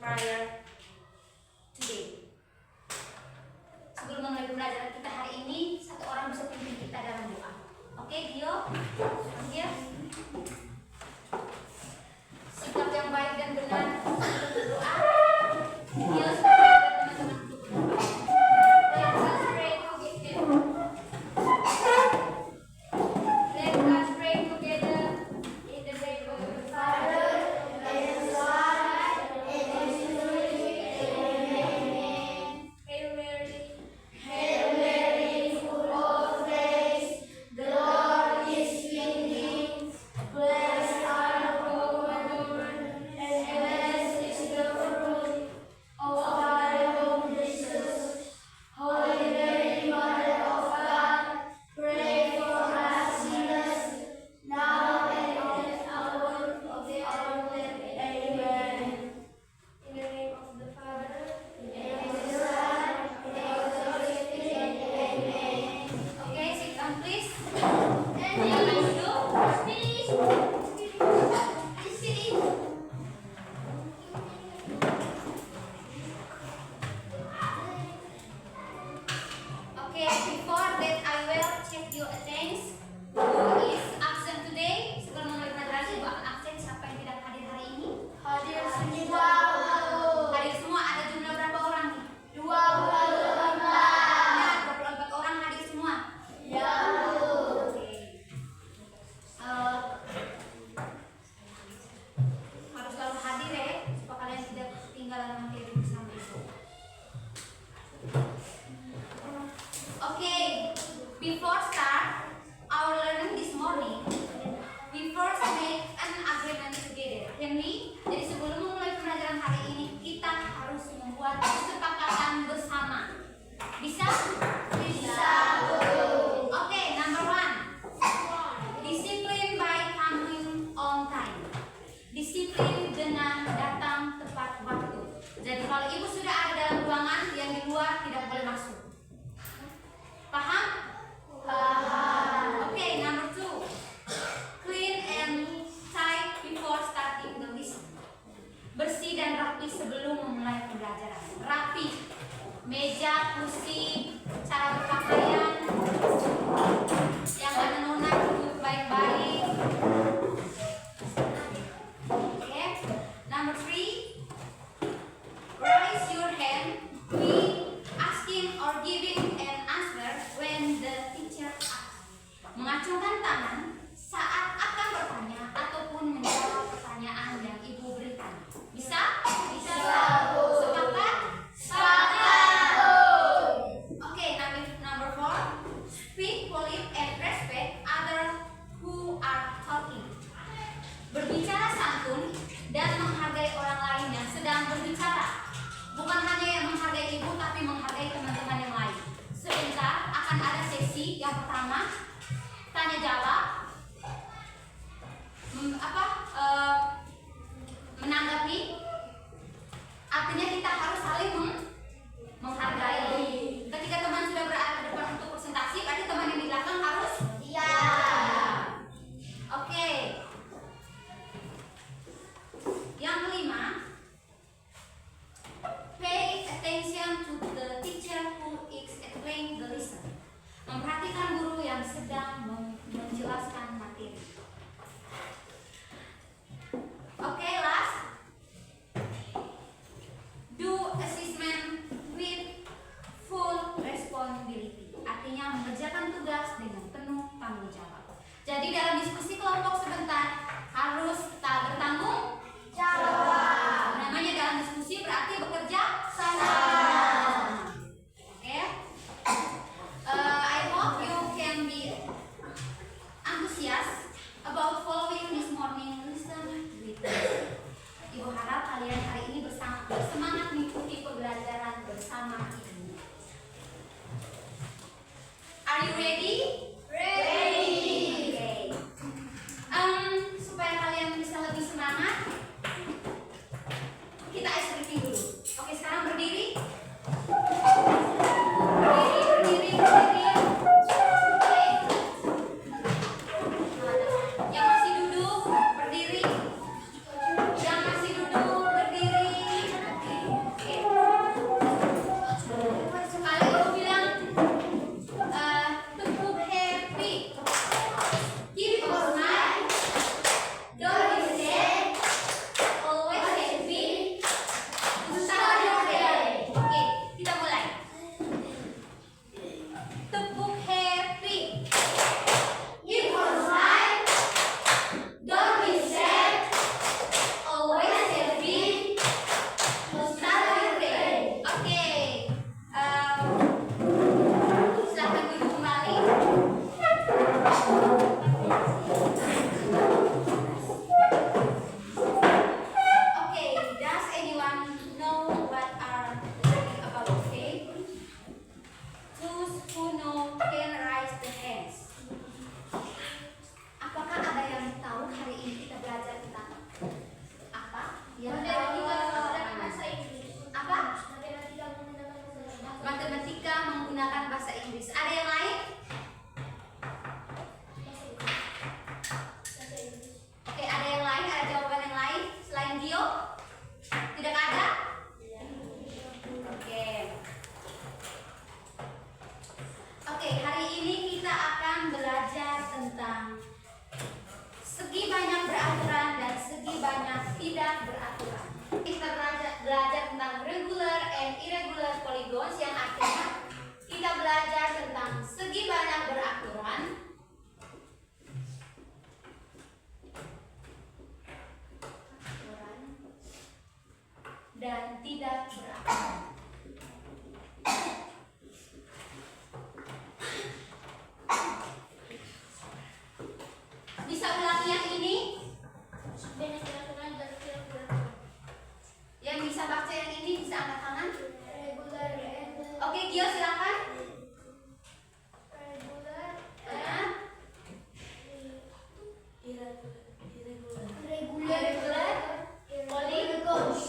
prayer today. Sebelum memulai pembelajaran kita hari ini, satu orang bisa pimpin kita dalam doa. Oke, Dio? Panggil. Sikap yang baik dan benar untuk berdoa. Dio sudah teman-teman untuk berdoa. Let us pray together. Let us pray together in the name of the Father, and the Son, and the Holy Spirit. Amen. Hail Mary, full of grace, the Lord is with thee. Blessed art thou among women, and blessed is the fruit of thy womb, Jesus. Holy Mary, Mother of God, pray for us sinners, now and at the hour of our death. Amen. In the name of the Father, and of the Son, and of the Holy Spirit. Amen. Okay, sit down please. Jangan duduk. Sini. Okay, before that I will check your attendance. Who is absent today? Sebelum mulai pelajaran, Ibu akan absen siapa yang tidak hadir hari ini? Hadir semua. Hadir semua, ada jumlah berapa orang nih? 24. Ya, 24 orang hadir semua. Ya. Oke. Harus selalu hadir ya, supaya kalian tidak ketinggalan materi bersama Ibu. Okay, before start our learning this morning, we first make an agreement together. Can we? Jadi sebelum memulai pembelajaran hari ini, kita harus membuat kesepakatan bersama. Bisa? Bisa. Okay, number 1. Discipline by coming on time. Disiplin dengan datang tepat waktu. Jadi kalau ibu sudah ada dalam ruangan, yang di luar tidak boleh masuk. Paham? Paham. Okay, number 2. Clean and tight before starting the lesson. Bersih dan rapi sebelum memulai pembelajaran. Rapi. Meja, kursi, cara berpakaian. Yang ada nona duduk baik-baik. Okay. Number 3. Raise your hand. We asking or giving an answer when the teacher asks. Mengacungkan tangan saat akan bertanya ataupun menjawab pertanyaan yang ibu berikan. Bisa? Bisa. Sepakat? Sepakat. Okay, number 4. Speak polite and respect others who are talking. Berbicara santun dan menghargai orang lain yang sedang berbicara. Bukan hanya yang menghargai ibu, tapi menghargai teman-teman yang lain. Sebentar akan ada sesi yang pertama, tanya jawab, menanggapi. Artinya kita harus saling menghargai. Ketika teman sudah berada di depan untuk presentasi, berarti teman yang di belakang harus iya. Oke. Yang kelima, pay attention to the teacher who is explaining the lesson. Memperhatikan guru yang sedang menjelaskan materi. Okay, last. Do assessment with full responsibility. Artinya mengerjakan tugas dengan penuh tanggung jawab. Jadi dalam diskusi kelompok sebentar harus tak bertanggung jawab. Namanya dalam diskusi berarti bekerja sama. Okay? I hope you can be antusias about following this morning lesson with me. Ibu harap kalian hari ini bersemangat mengikuti pembelajaran bersama ibu. Are you ready? Ready. Okay. Supaya kalian bisa lebih semangat, kita ice breathing dulu. Oke, sekarang berdiri. Berdiri. Oke. Yang masih duduk, berdiri. Yang masih duduk, berdiri. polygons yang artinya kita belajar tentang segi banyak beraturan dan tidak beraturan. Bisa ulangi yang ini? Yang bisa baca yang ini bisa angkat tangan. Oke, Gio silakan. Irregular, polygons.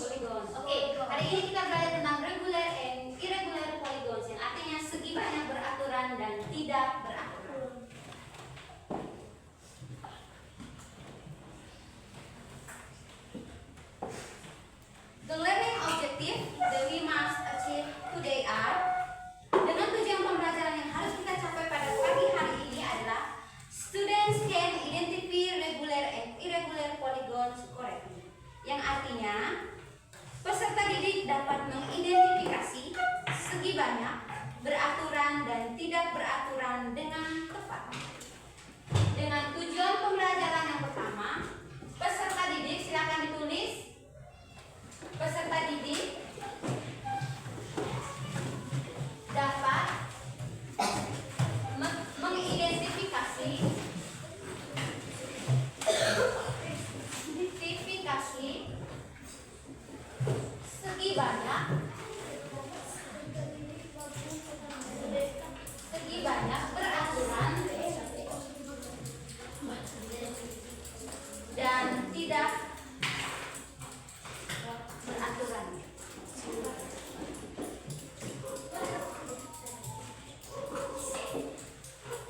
Oke, hari ini kita belajar tentang regular and irregular polygons yang artinya segi banyak beraturan dan tidak beraturan. The learning objective that we must achieve today are, dengan tujuan pembelajaran yang harus kita capai pada pagi hari ini adalah students can identify regular and irregular polygons correctly. Yang artinya peserta didik dapat mengidentifikasi segi banyak, beraturan dan tidak beraturan dengan tepat. Dengan tujuan pembelajaran yang pertama, peserta didik silakan ditulis. Peserta didik dapat mengidentifikasi segi banyak beraturan dan tidak beraturan.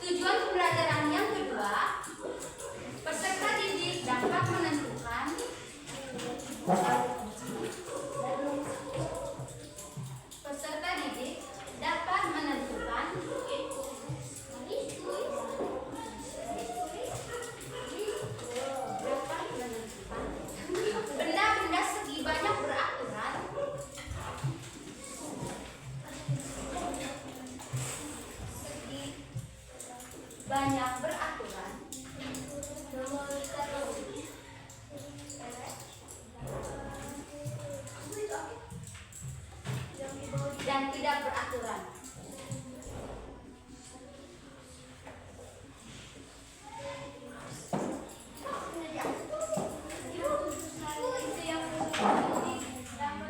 Tujuan pembelajaran yang kedua, peserta didik dapat menentukan benda-benda segi banyak beraturan dan tidak beraturan.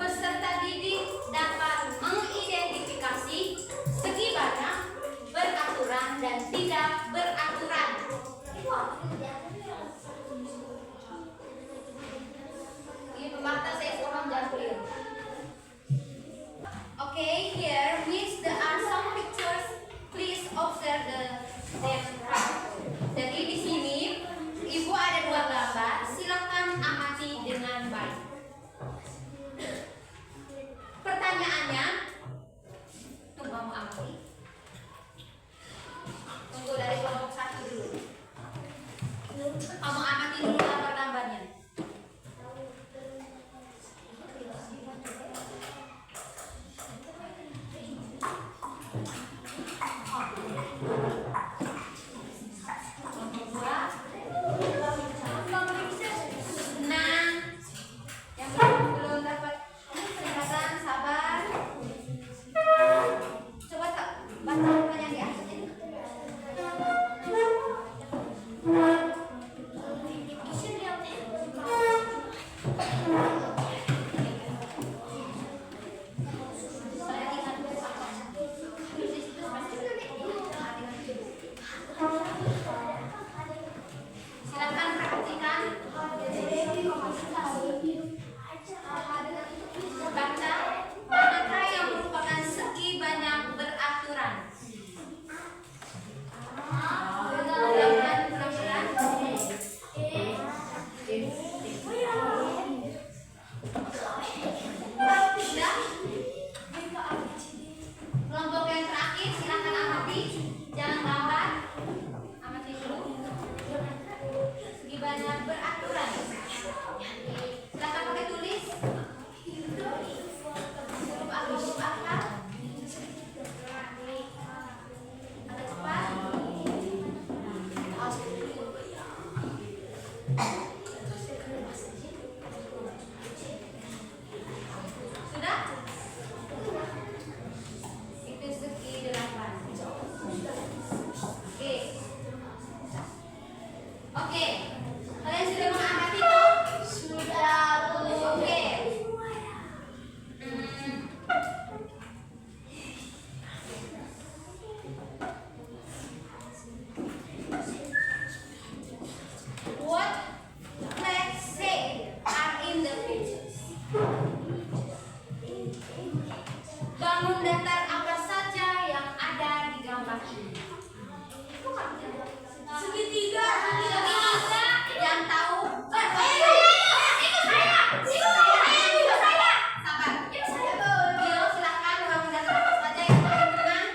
Peserta didik dapat mengidentifikasi segi banyak, beraturan dan tidak beraturan. Ini pembatas saya seorang jambir. Okay, here means the itu segi 8. Oke, kalian sudah mengamati toh? Sudah, Bu. Oke. What let's say are in the pictures? Bangun datar apa saja yang ada di gambar ini? Segitiga. Yang tahu? Sabar. Gio, silakan bangun datar apa saja yang paling tenang.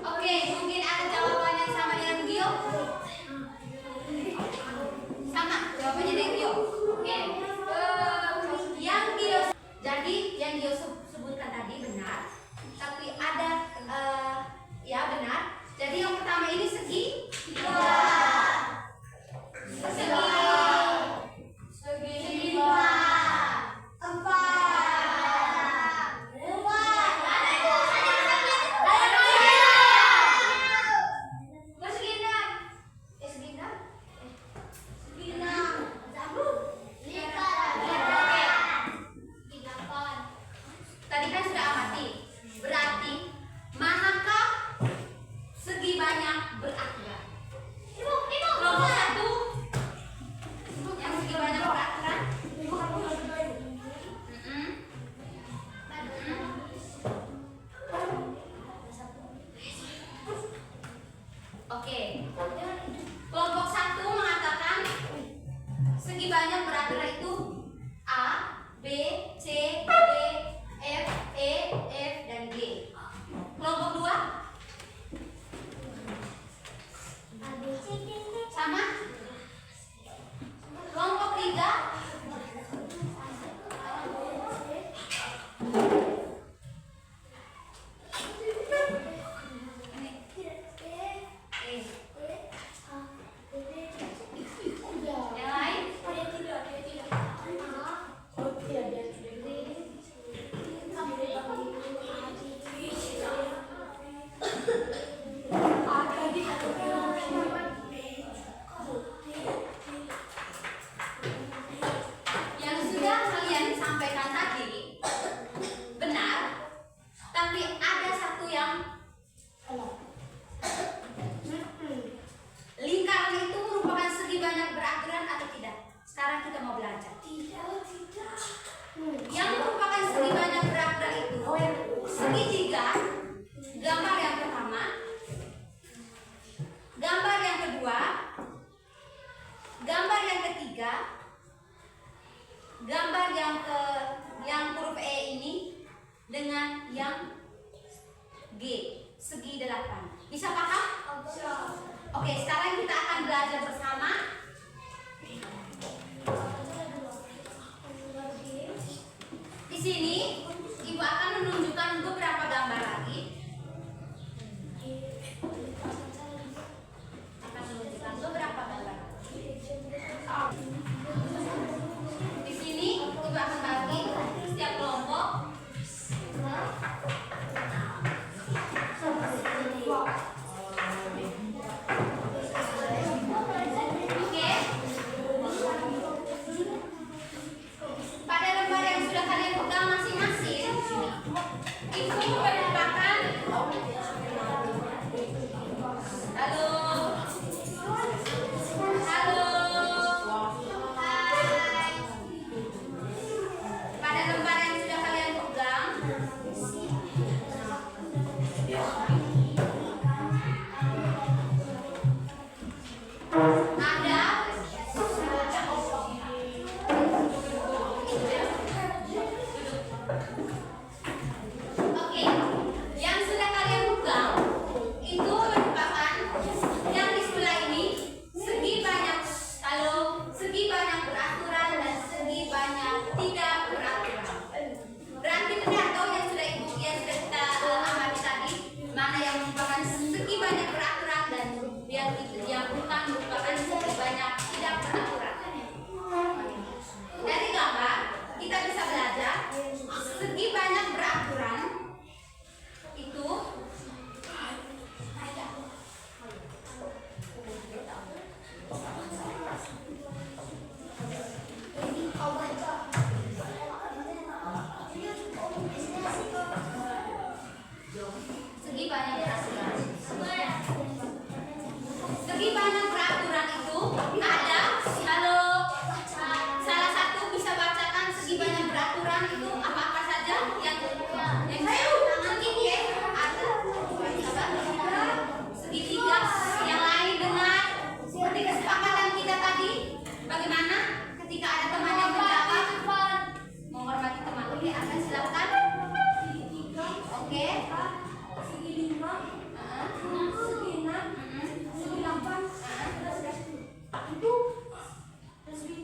Oke, mungkin ada jawaban yang sama dengan Gio. Sama jawabannya dengan Gio. Oke. Yang Gio, jadi yang Gio sebutkan tadi benar, tapi ada ya benar. Jadi yang pertama ini segi 3. Segi 5. 4. Tadi kan sudah amati. Berarti manakah segi banyak berakhiran? Kelompok 1 yang segi banyak berakhiran. Oke. Kelompok 1 mengatakan segi banyak berakhiran itu A, B, C, D, F, E, F, dan G. Kelompok 2 sama. Kelompok 3 yang lain. Yang sudah kalian sampaikan tadi benar, tapi ada satu yang lingkaran itu merupakan segi banyak berakhiran atau tidak? Sekarang kita mau belajar. Yang merupakan segi banyak berakhiran itu segitiga, gambar yang pertama, gambar yang kedua, gambar yang ketiga, gambar yang huruf E ini dengan yang G, segi 8. Bisa paham? Oke, sekarang kita akan belajar bersama. Di sini Ibu akan menunjukkan beberapa gambar lagi. Akan menunjukkan beberapa gambar. Di sini Ibu akan bagi setiap kelompok. Oke. Segi banyak peraturan. Segi banyak peraturan itu ada. Halo, salah satu bisa bacakan segi banyak peraturan itu apa saja yang segi ada segitiga. Yang lain dengar seperti kesepakatan kita tadi. Bagaimana ketika ada teman yang menjawab menghormati teman? Oke, akan silakan. Oke. Segi 5, segi 6, segi 8, itu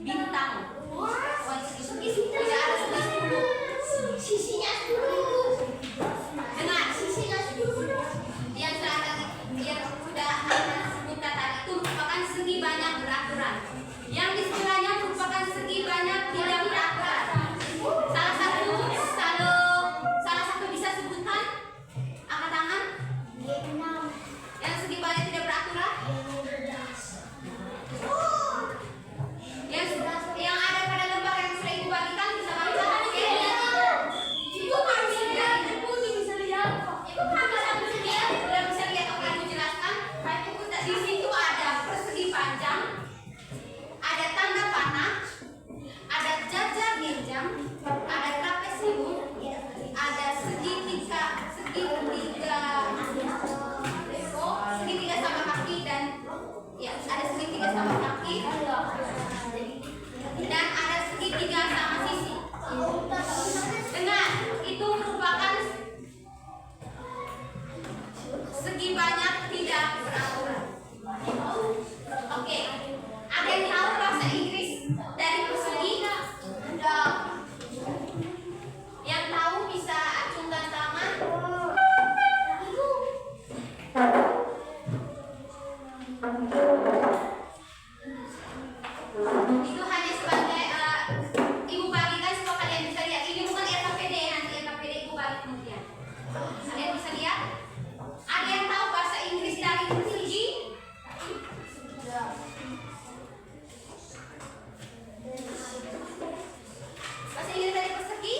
Bintang. wah, Segi tidak ada segi 10. sisinya 10. Dengar. Sisinya 10. Yang sudah sebutkan tadi itu merupakan segi banyak beraturan. Yang istilahnya merupakan segi banyak tidak beraturan. Salah satu bisa sebutkan. Angkat tangan. Yang segi banyak tidak beraturan. Yang ada pada lembar yang sudah ibu bagikan bisa baca. Ibu kan bisa lihat. Ibu sudah bisa lihat apa yang dijelaskan. Di situ ada persegi panjang, ada tanda panah, ada jajar genjang, ada trapesium, ada segitiga sama kaki dan ya ada segitiga sama kaki dan ada segitiga sama sisi. Dengar, itu merupakan segi banyak tidak beraturan. Oke, ada yang tahu bahasa Inggris dari persegi? Yang tahu bisa acungkan tangan. Itu hanya sebagai ibu bagikan supaya kalian bisa lihat. Ini bukan RKPD, nanti RKPD ibu bagi kemudian. Kalian bisa lihat? Ada yang tahu bahasa Inggris dari persegi? Bahasa Inggris dari persegi?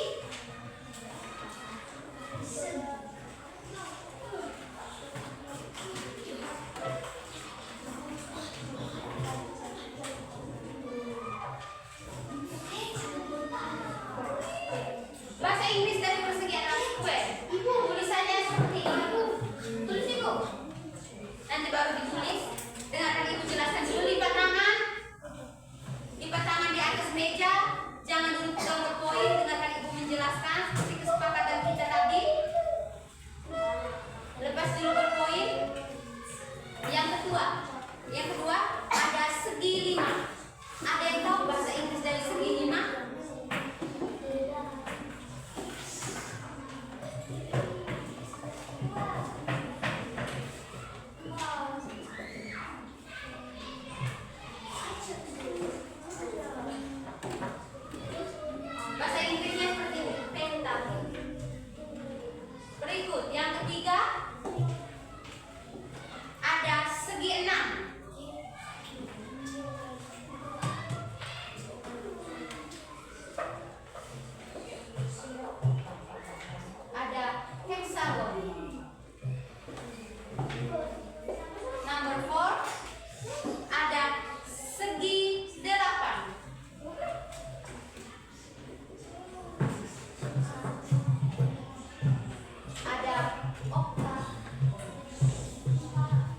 Bahasa Inggris dari persegi adalah square. Tulisannya seperti ini. Tulis ibu. Nanti baru ditulis. Dengarkan ibu jelaskan dulu. Lipat tangan. Lipat tangan di atas meja. Jangan duduk pegang berpoin. Dengarkan ibu menjelaskan seperti kesepakatan kita tadi. Lepas dulu berpoin. Yang kedua ada segi 5. Ada yang tahu bahasa Inggris dari segi 5? Bahasa Inggrisnya seperti ini, pentagon. Berikut yang ketiga ada segi 6. Ada hexagon. Number 4 ada segi 8. Ada oktav.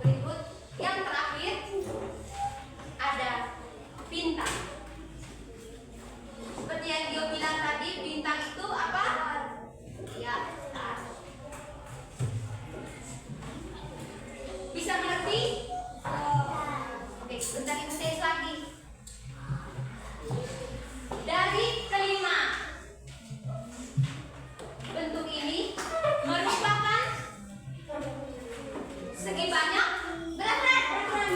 Berikut yang terakhir ada bintang. Seperti yang Dio bilang tadi, bintang itu apa? Ya, star. Bisa mengerti? Oke, bentar ibu tes lagi. Dari kelima bentuk ini merupakan segi banyak beraturan.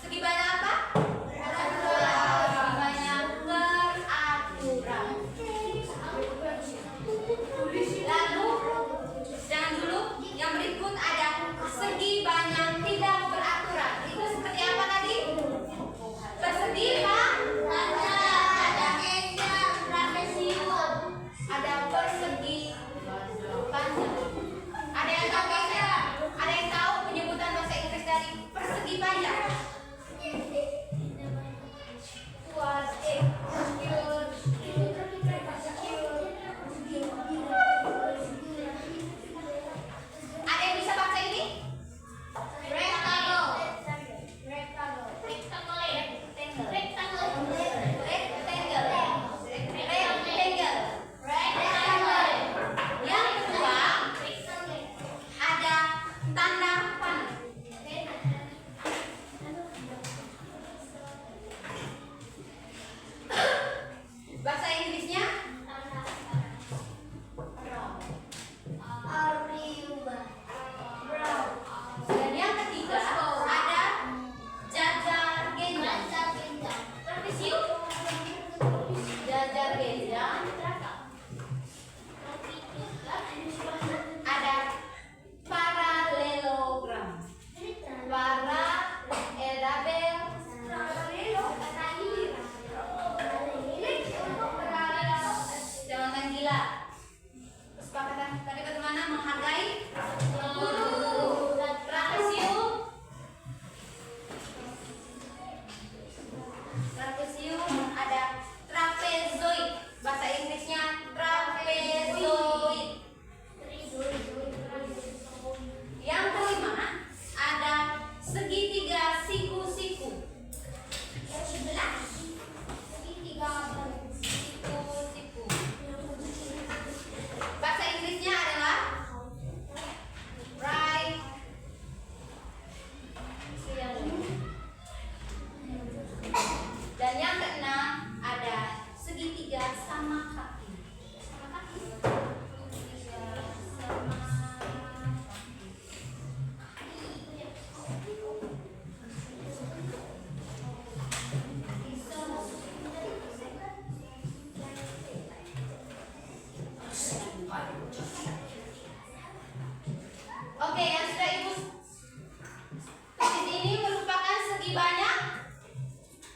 Segi banyak apa? Beraturan.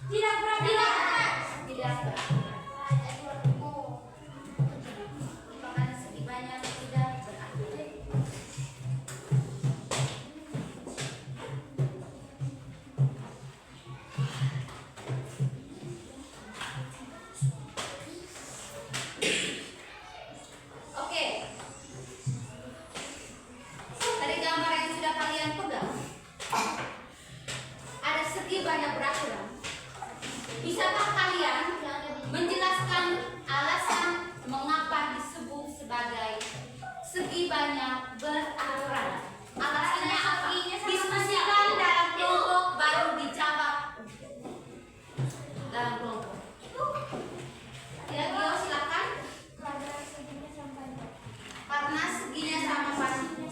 Tidak beraturan. Tidak beraturan. Merupakan segi banyak tidak beraturan. Oke. Dari gambar yang sudah kalian pegang, ada segi banyak beraturan. Bisakah kalian menjelaskan alasan mengapa disebut sebagai segi banyak beraturan? Alasannya apa? Diskusikan dalam kelompok baru dijawab dalam kelompok. Ya, Gio silakan. Karena seginya sama panjang,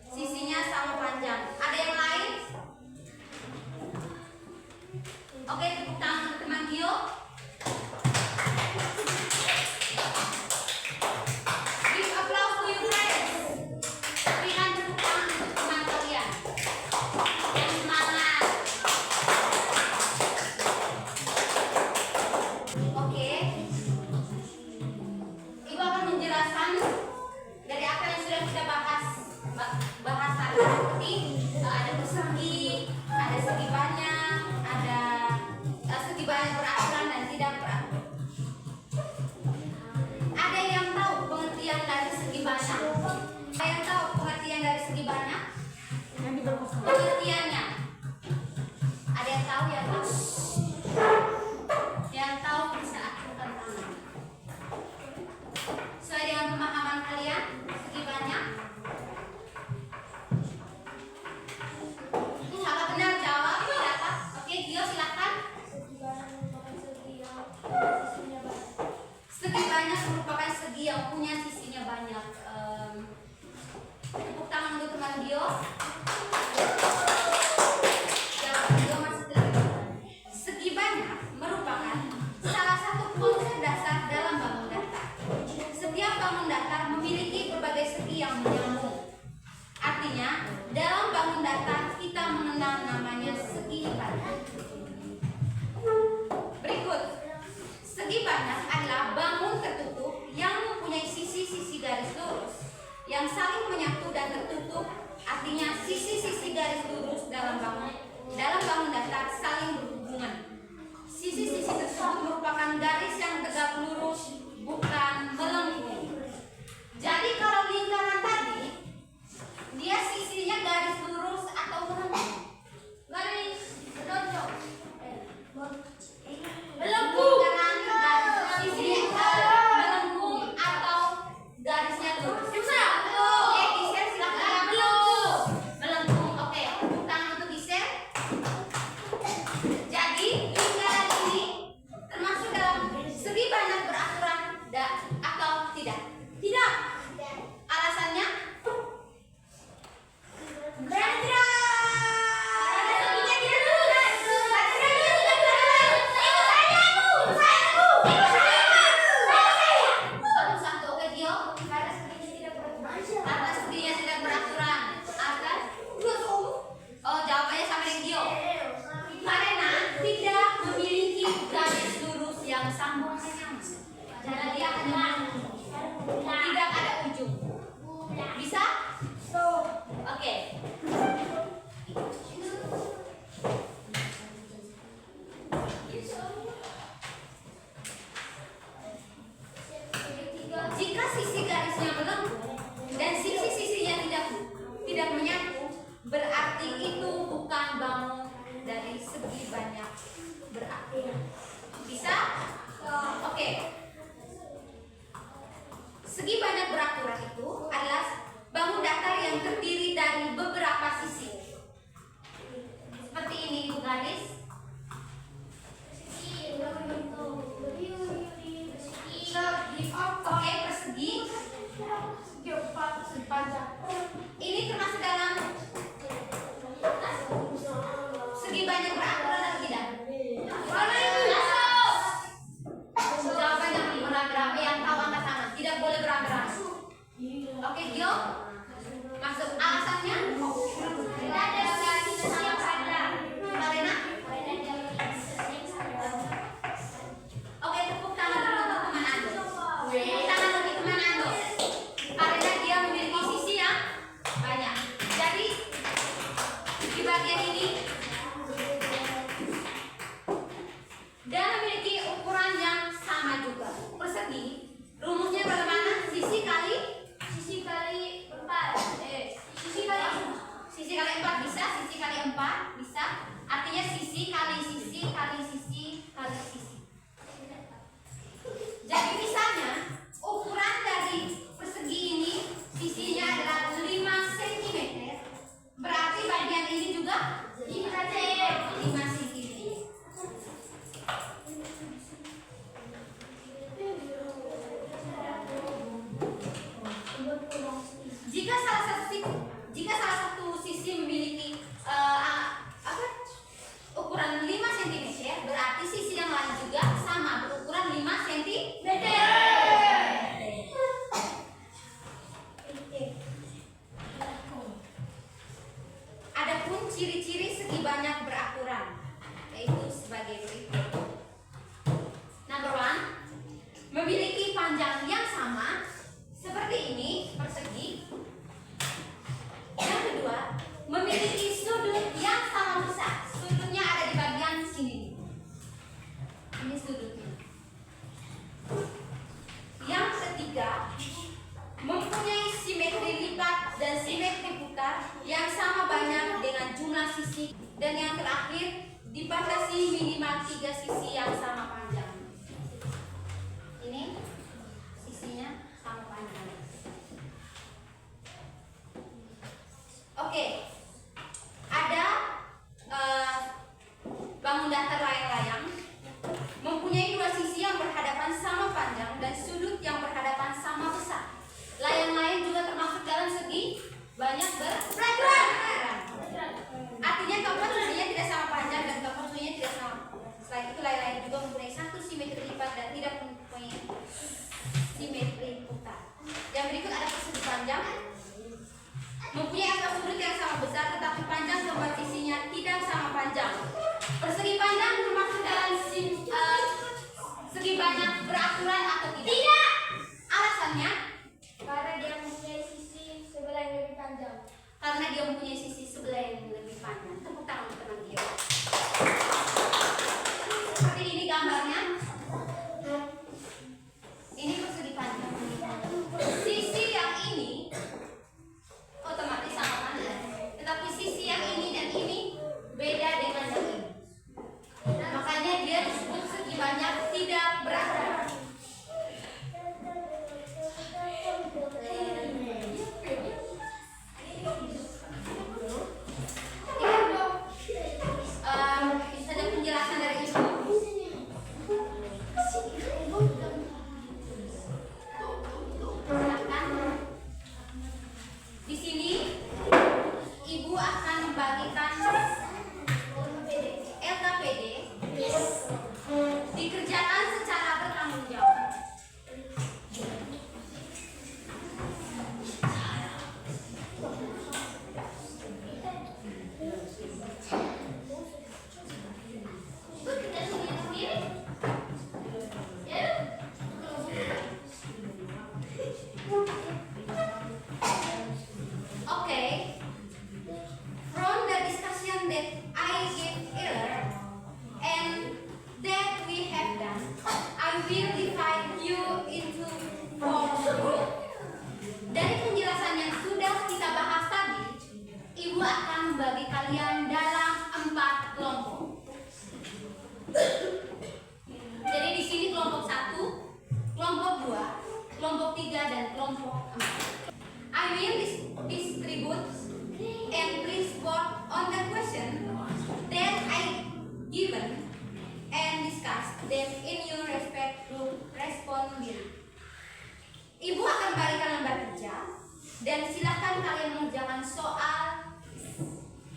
sisinya sama panjang. Ada yang lain? Oke, tepuk tangan untuk teman Gio. Give applause to your friends. Berikan tepuk tangan untuk teman kalian. Yang semangat. Oke. Ibu akan menjelaskan dari apa yang sudah kita bahas tadi, seperti ada persegi, ada segi banyak, ada segi banyak beraturan dan tidak beraturan. Ada yang tahu pengertian dari segi banyak? Ada yang tahu pengertian dari segi banyak? Pengertiannya? Ada yang tahu? Yang tahu bisa angkat tangan. Sesuai dengan pemahaman kalian, segi banyak. Salah benar jawab berapa? Oke, Gio silakan. Segi banyak merupakan segi yang punya sisinya banyak. Tepuk tangan untuk teman Gio. Jawab Gio masih terlibat. Segi banyak merupakan salah satu konsep dasar dalam bangun datar. Setiap bangun datar memiliki berbagai segi yang menyambung. Artinya, dalam bangun datar kita mengenal namanya segi banyak. Berikut, segi banyak adalah bangun tertutup yang mempunyai sisi-sisi garis lurus yang saling menyatu dan tertutup. Artinya, sisi-sisi garis lurus dalam bangun datar saling berhubungan. Sisi-sisi tersebut merupakan garis yang tegak lurus, bukan melengkung. Jadi kalau lingkaran tadi, dia sisinya garis lurus atau melengkung? Garis menonjol. Melengkung. Sisinya melengkung atau garisnya lurus? Oke, Gisel silakan. Melengkung. Oke, tepuk tangan untuk Gisel. Jadi lingkaran ini termasuk dalam segi banyak beraturan atau tidak? Tidak. Alasannya? Satu-satu, oke Gio. Karena seginya tidak beraturan. Akan? Oh, jawabannya sama dengan Gio. Karena tidak memiliki garis lurus yang sambung menyambung. Jadi dia hanya tidak ada ujung. Bisa? Oke. Jika sisi garisnya melengkung dan sisi-sisinya tidak menyatu, berarti itu bukan bangun dari segi banyak beraturan. Bisa? Oke. Segi banyak beraturan itu adalah bangun datar yang terdiri dari beberapa sisi. Seperti ini, Ibu garis. Oke, persegi. Ini termasuk dalam segi banyak beraturan atau tidak? Jawabannya beramai-ramai, yang tahu angkat tangan. Tidak boleh beramai-ramai. Oke, Gio. Masuk alasannya? Karena 3 sisi yang sama panjang. Ini sisinya sama panjang. Oke, ada bangun datar layang-layang mempunyai 2 sisi yang berhadapan sama panjang dan sudut yang berhadapan sama besar. Layang-layang juga termasuk dalam segi banyak berperaturan. Artinya keempat sudutnya tidak sama panjang dan keempat sudutnya tidak sama. Selain itu layang-layang juga mempunyai 1 simetri lipat dan tidak mempunyai simetri putar. Yang berikut ada persegi panjang mempunyai angka sudut yang sama besar tetapi panjang keempat sisinya tidak sama panjang. Persegi panjang termasuk dalam segi banyak beraturan atau tidak? Tidak. Alasannya? Karena dia mempunyai sisi sebelah yang lebih panjang. Karena dia mempunyai sisi sebelah yang lebih panjang. Tepuk tangan untuk teman dia. Seperti ini gambarnya. Ini persegi panjang. Sisi yang ini otomatis sama panjang. Tetapi sisi yang ini dan ini beda dengan yang ini. Makanya dia disebut segi banyak tidak beraturan. Bisa ada penjelasan dari Ibu. Silakan. Di sini Ibu akan membagikan LKPD dikerjakan secara bertanggung jawab. Okay. From the discussion that I gave earlier and that we have done, I will divide you into 4 groups. Dari penjelasan yang sudah kita bahas tadi, Ibu akan membagi kalian dalam 4 kelompok. Jadi di sini kelompok 1, kelompok 2, kelompok 3 dan kelompok 4. I will distribute and please vote on the question that I given and discuss them in your respect group responding. Ibu akan berikan lembar kerja dan silakan kalian mengerjakan soal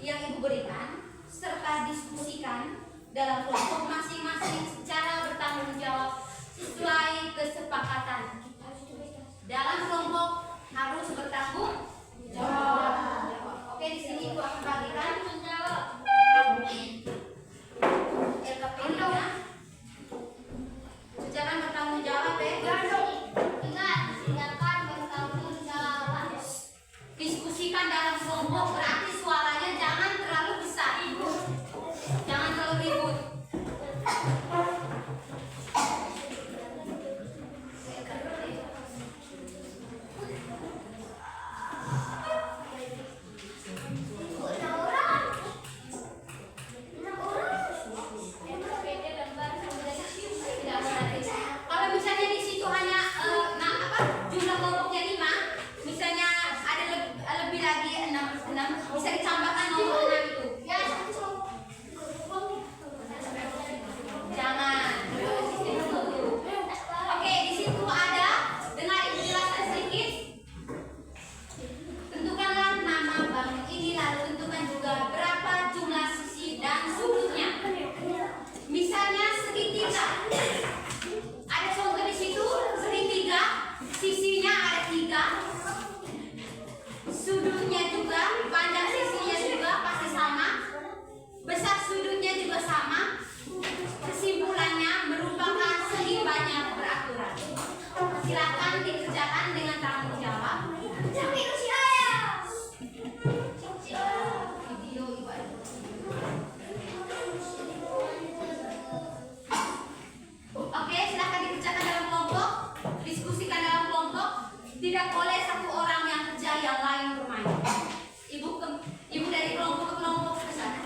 yang Ibu berikan serta diskusikan dalam kelompok masing-masing secara bertanggung jawab sesuai kesepakatan. Dalam kelompok harus bertanggung jawab. Oke, di sini Ibu akan bagikan LKPD-nya. Secara bertanggung jawab ya. Ingat, silakan bertanggung jawab. Diskusikan dalam kelompok, berarti suaranya jangan terlalu besar. Jangan terlalu ribut. Kalau misalnya di situ hanya jumlah kelompoknya 5, misalnya ada lebih lagi 6, bisa ditambahkan nomor 6 itu. Jangan. Oke, di situ ada, dengar Ibu jelaskan sedikit. Tentukanlah nama bangun ini, lalu tentukan juga berapa jumlah sisi dan sudutnya. Misalnya segitiga. Ada contoh di situ segitiga, sisinya ada 3, sudutnya juga, panjang sisinya juga pasti sama, besar sudutnya juga sama. Kesimpulannya merupakan segi banyak beraturan. Silakan dikerjakan dengan tanggung jawab. Video Ibu ada. Oke, silakan dikerjakan dalam kelompok, diskusikan dalam kelompok. Tidak boleh satu orang yang kerja, yang lain bermain. Ibu dari kelompok ke kelompok ke sana.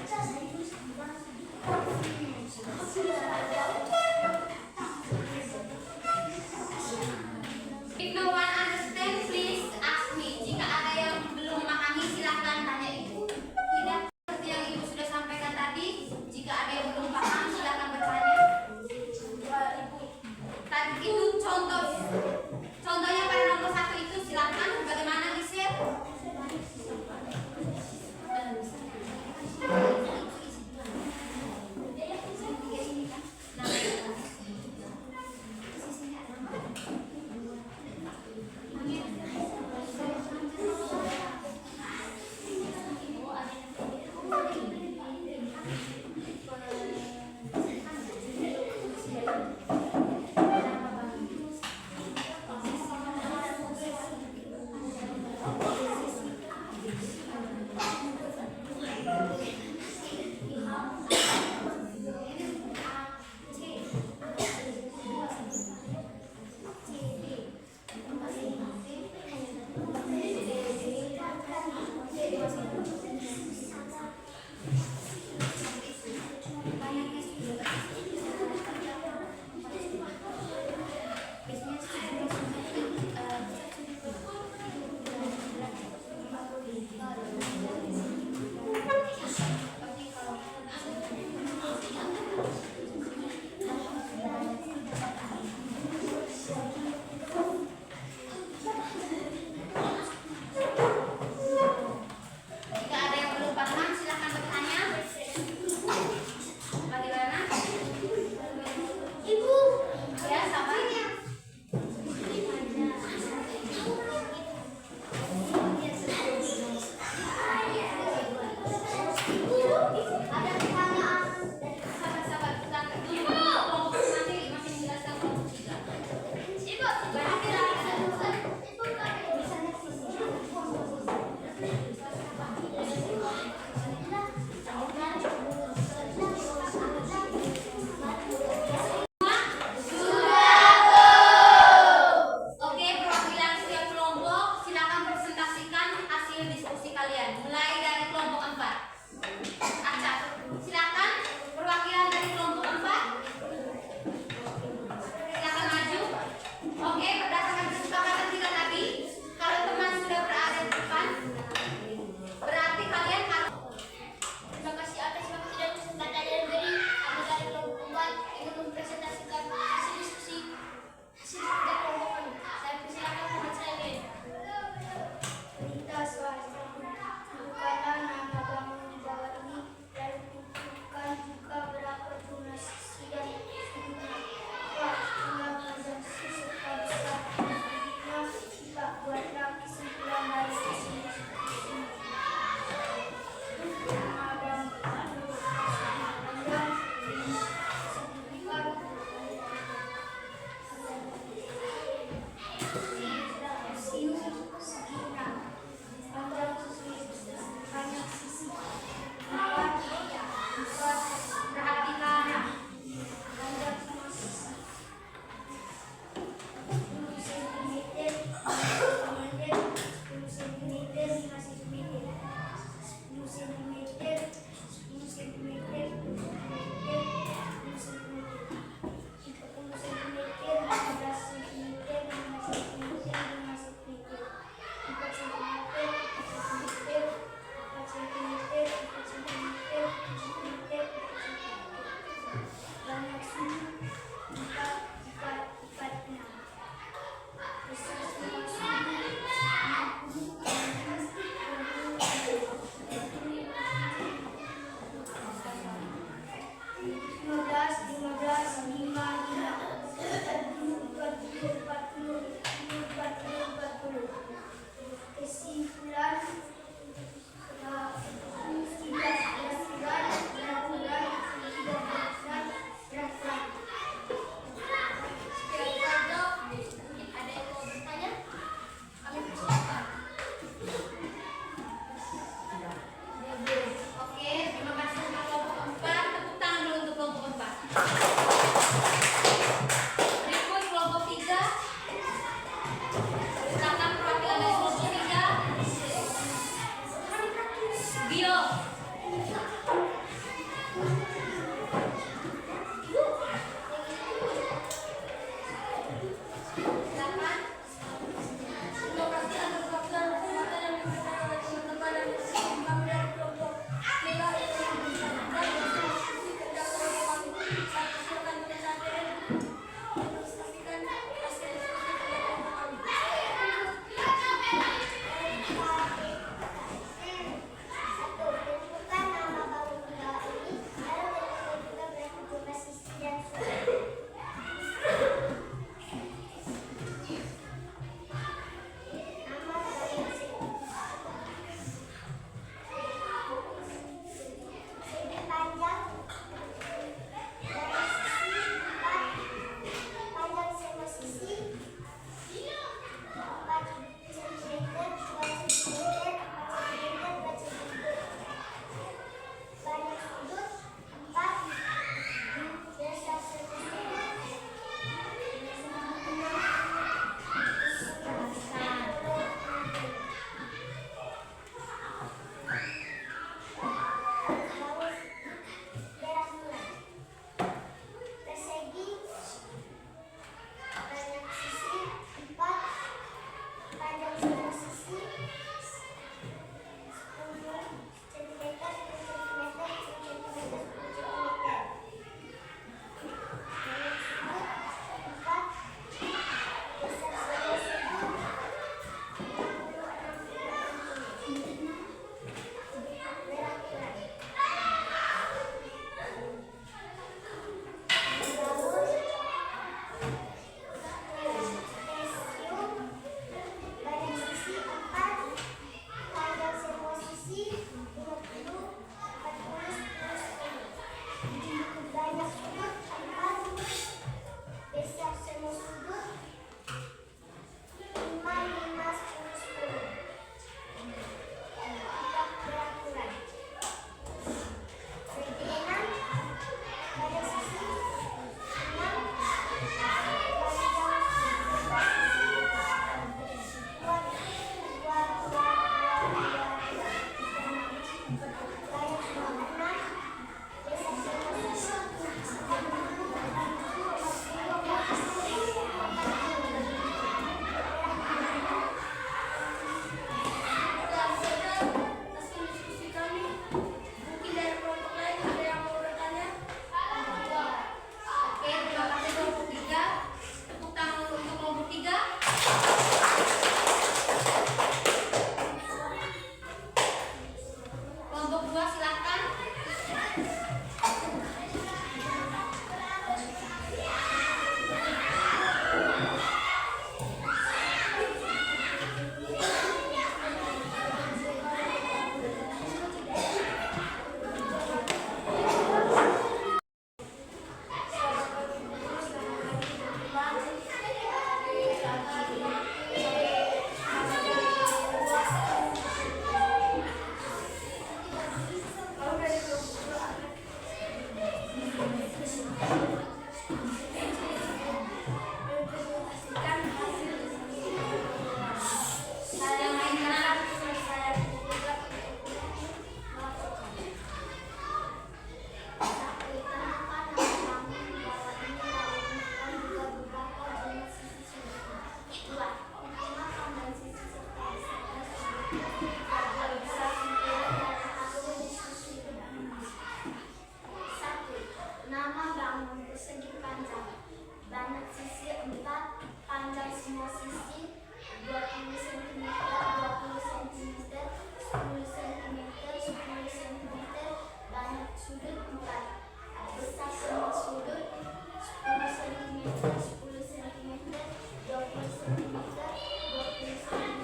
10 cm, 20 cm, 20 cm.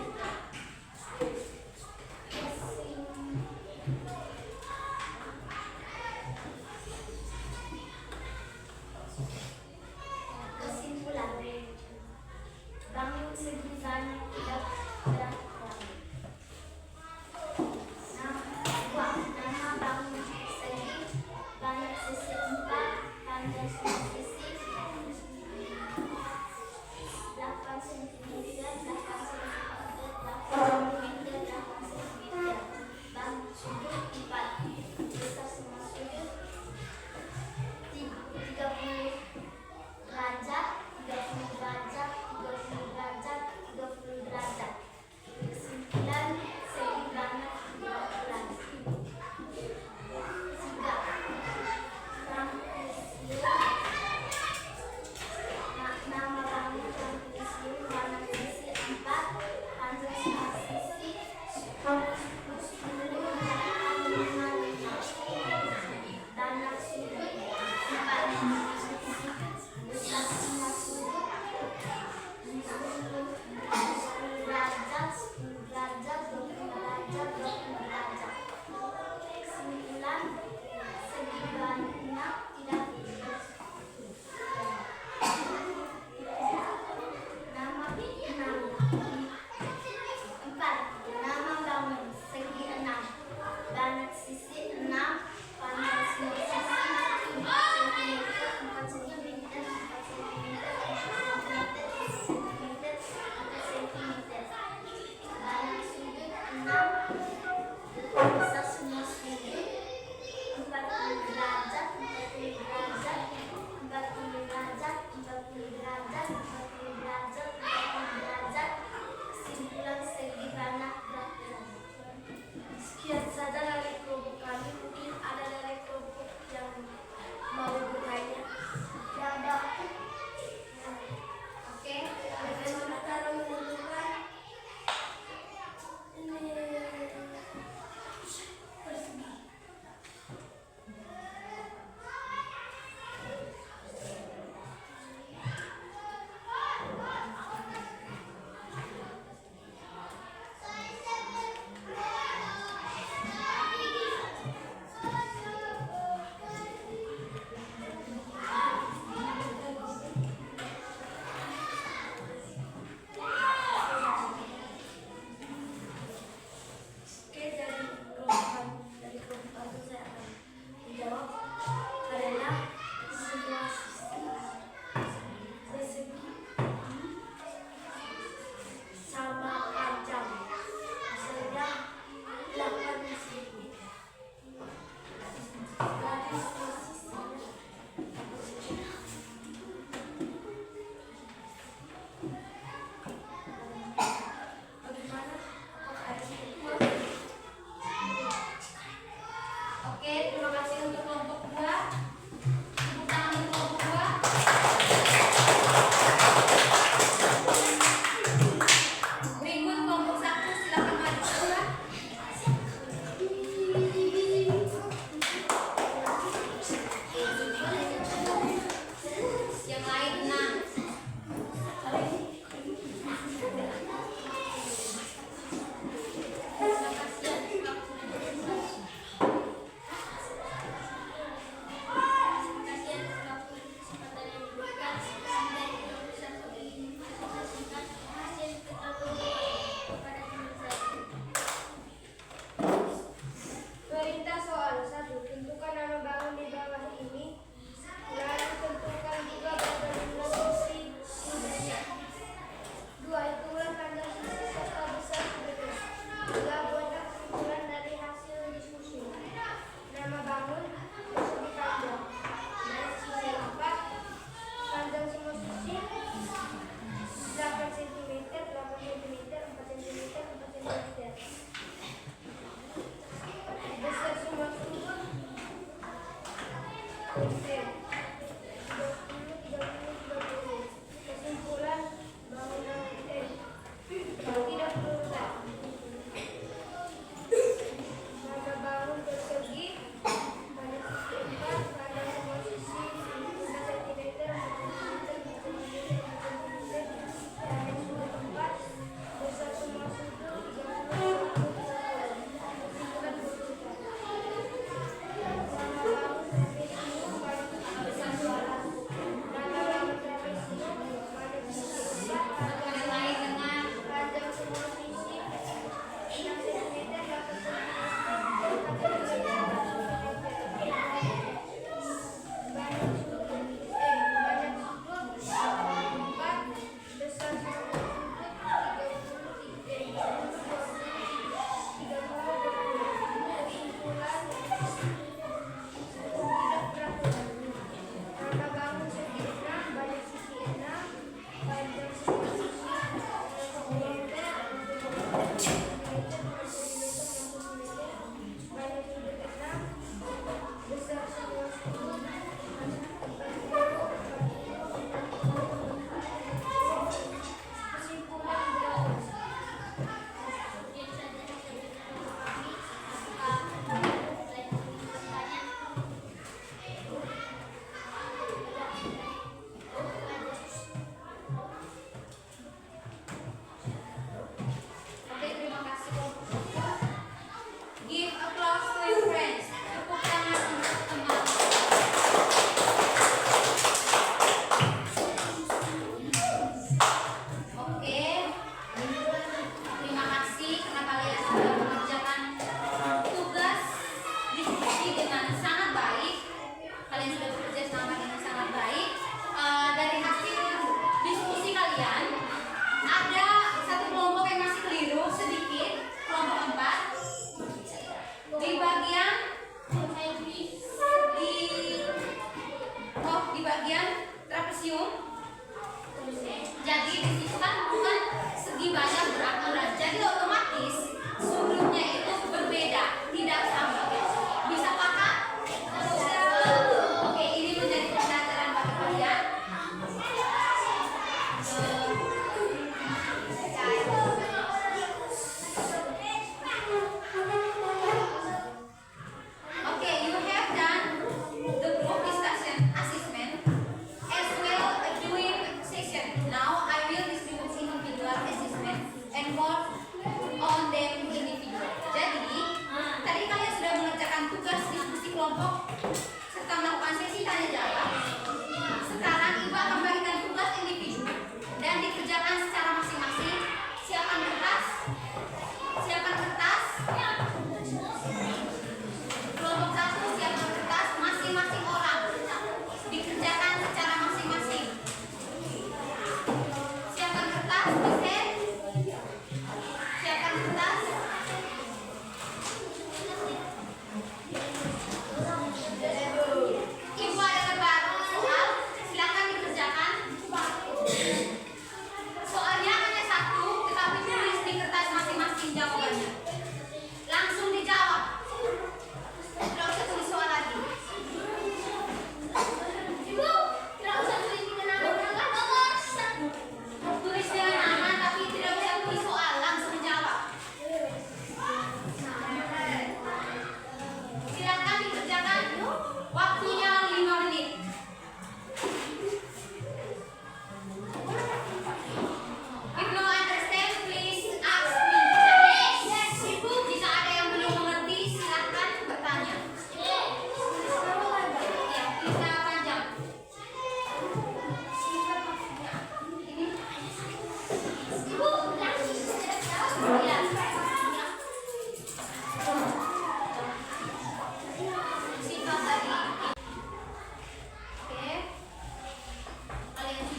Kesimpulan, bangun sebulan tidak berat. Nama bangun segi, banyak sisi 4, pandai semua sisi.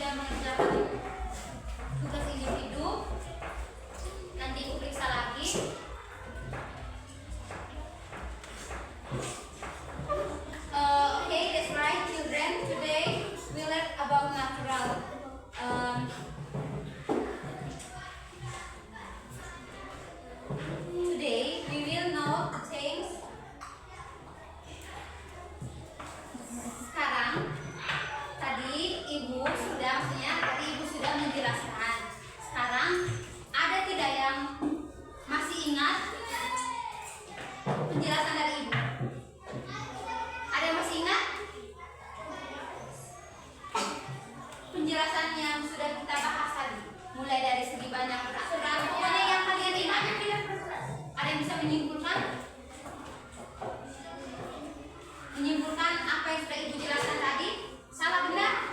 sudah mengerjakan tugas individu. Nanti ibu periksa lagi. Okay, that's right, children. Today we learn about natural. Today we will know things. Sekarang tadi ibu sudah menjelaskan. Sekarang ada tidak yang masih ingat penjelasan dari ibu? Ada yang masih ingat? Penjelasan yang sudah kita bahas tadi, mulai dari segi banyak peraturan, pokoknya yang kalian ingat. Ada yang bisa menyimpulkan? Menyimpulkan apa yang sudah ibu jelaskan tadi? Salah benar?